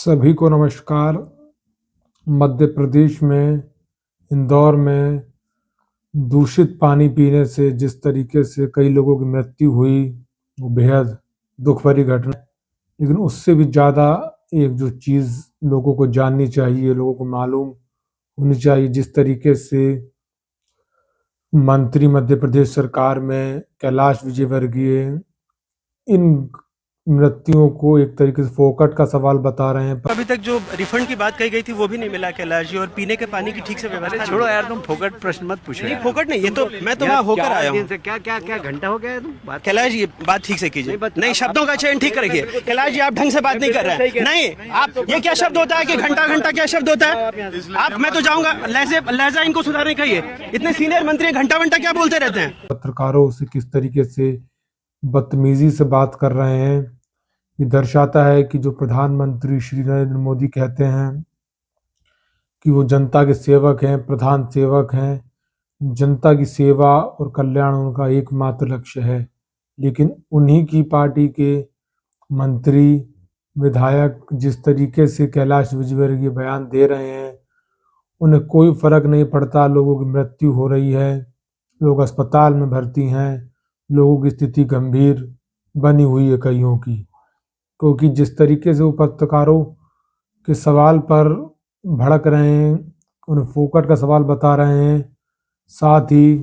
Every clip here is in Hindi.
सभी को नमस्कार। मध्य प्रदेश में इंदौर में दूषित पानी पीने से जिस तरीके से कई लोगों की मृत्यु हुई वो बेहद दुख भरी घटना है। लेकिन उससे भी ज़्यादा एक जो चीज़ लोगों को जाननी चाहिए, लोगों को मालूम होनी चाहिए, जिस तरीके से मंत्री मध्य प्रदेश सरकार में कैलाश विजयवर्गीय इन मृत्युओं को एक तरीके से फोकट का सवाल बता रहे हैं। अभी तक जो रिफंड की बात कही गई थी वो भी नहीं मिला कैलाश जी, और पीने के पानी की ठीक से व्यवस्था नहीं। छोड़ो यार, तुम फोकट प्रश्न मत पूछो। नहीं, फोकट नहीं, ये तो मैं तो वहाँ होकर आया हूँ। क्या क्या क्या घंटा हो गया है तुम कैलाश जी बात ठीक से कीजिए, नहीं शब्दों का चयन ठीक रखिए। कैलाश जी आप ढंग से बात नहीं कर रहे हैं। नहीं, आप ये क्या शब्द होता है कि घंटा घंटा क्या शब्द होता है? आप मैं तो जाऊंगा, लहजा इनको सुधारने कहिए। इतने सीनियर मंत्री घंटा घंटा क्या बोलते रहते हैं? पत्रकारों से किस तरीके से बदतमीजी से बात कर रहे हैं, ये दर्शाता है कि जो प्रधानमंत्री श्री नरेंद्र मोदी कहते हैं कि वो जनता के सेवक हैं, प्रधान सेवक हैं, जनता की सेवा और कल्याण उनका एकमात्र लक्ष्य है। लेकिन उन्हीं की पार्टी के मंत्री विधायक जिस तरीके से कैलाश विजयवर्गीय बयान दे रहे हैं, उन्हें कोई फर्क नहीं पड़ता। लोगों की मृत्यु हो रही है, लोग अस्पताल में भर्ती हैं, लोगों की स्थिति गंभीर बनी हुई है कईयों की, क्योंकि जिस तरीके से वो पत्रकारों के सवाल पर भड़क रहे हैं, उन्हें फोकट का सवाल बता रहे हैं, साथ ही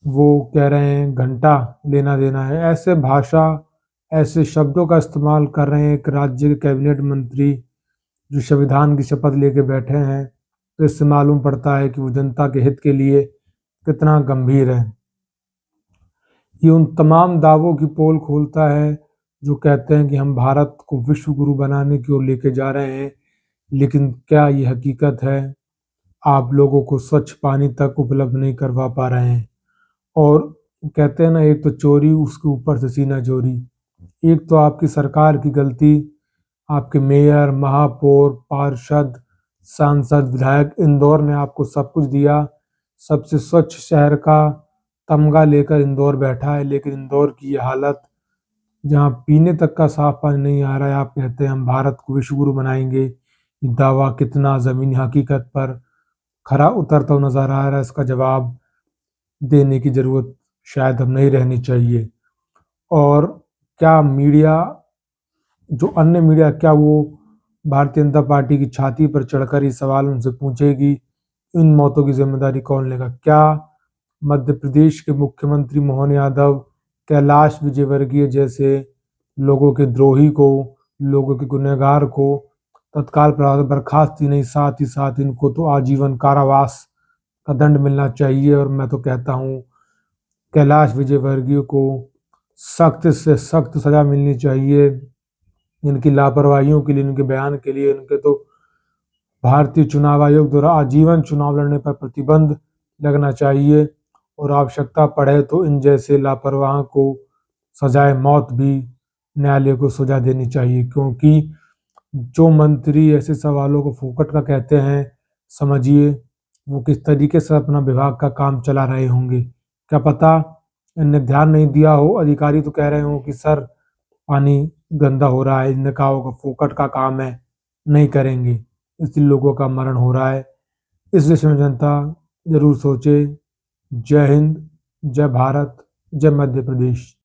वो कह रहे हैं घंटा लेना देना है। ऐसे भाषा, ऐसे शब्दों का इस्तेमाल कर रहे हैं एक राज्य के कैबिनेट मंत्री जो संविधान की शपथ लेके बैठे हैं। तो इससे मालूम पड़ता है कि वो जनता के हित के लिए कितना गंभीर है। ये उन तमाम दावों की पोल खोलता है जो कहते हैं कि हम भारत को विश्व गुरु बनाने की ओर लेके जा रहे हैं। लेकिन क्या ये हकीकत है? आप लोगों को स्वच्छ पानी तक उपलब्ध नहीं करवा पा रहे हैं। और कहते हैं ना, एक तो चोरी, उसके ऊपर से सीना चोरी। एक तो आपकी सरकार की गलती, आपके मेयर, महापौर, पार्षद, सांसद, विधायक, इंदौर ने आपको सब कुछ दिया, सबसे स्वच्छ शहर का तमगा लेकर इंदौर बैठा है। लेकिन इंदौर की ये हालत, जहाँ पीने तक का साफ पानी नहीं आ रहा है, आप कहते हैं हम भारत को विश्व गुरु बनाएंगे। ये दावा कितना ज़मीनी हकीकत पर खरा उतरता हुआ नजर आ रहा है, इसका जवाब देने की ज़रूरत शायद अब नहीं रहनी चाहिए। और क्या मीडिया, जो अन्य मीडिया, क्या वो भारतीय जनता पार्टी की छाती पर चढ़कर ये सवाल उनसे पूछेगी इन मौतों की जिम्मेदारी कौन लेगा? क्या मध्य प्रदेश के मुख्यमंत्री मोहन यादव कैलाश विजयवर्गीय जैसे लोगों के द्रोही को, लोगों के गुनहगार को तत्काल बर्खास्त ही नहीं, साथ ही साथ इनको तो आजीवन कारावास का दंड मिलना चाहिए। और मैं तो कहता हूँ कैलाश विजयवर्गीय को सख्त से सख्त सजा मिलनी चाहिए। इनकी लापरवाहियों के लिए, इनके बयान के लिए, इनके तो भारतीय चुनाव आयोग द्वारा आजीवन चुनाव लड़ने पर प्रतिबंध लगना चाहिए। और आवश्यकता पड़े तो इन जैसे लापरवाह को सजाए मौत भी न्यायालय को सजा देनी चाहिए। क्योंकि जो मंत्री ऐसे सवालों को फोकट का कहते हैं, समझिए वो किस तरीके से अपना विभाग का काम चला रहे होंगे। क्या पता इनने ध्यान नहीं दिया हो, अधिकारी तो कह रहे हो कि सर पानी गंदा हो रहा है, इनने कहा होगा फोकट का काम है, नहीं करेंगे, इसलिए लोगों का मरण हो रहा है। इस विषय में जनता जरूर सोचे। जय हिंद, जय भारत, जय मध्य प्रदेश।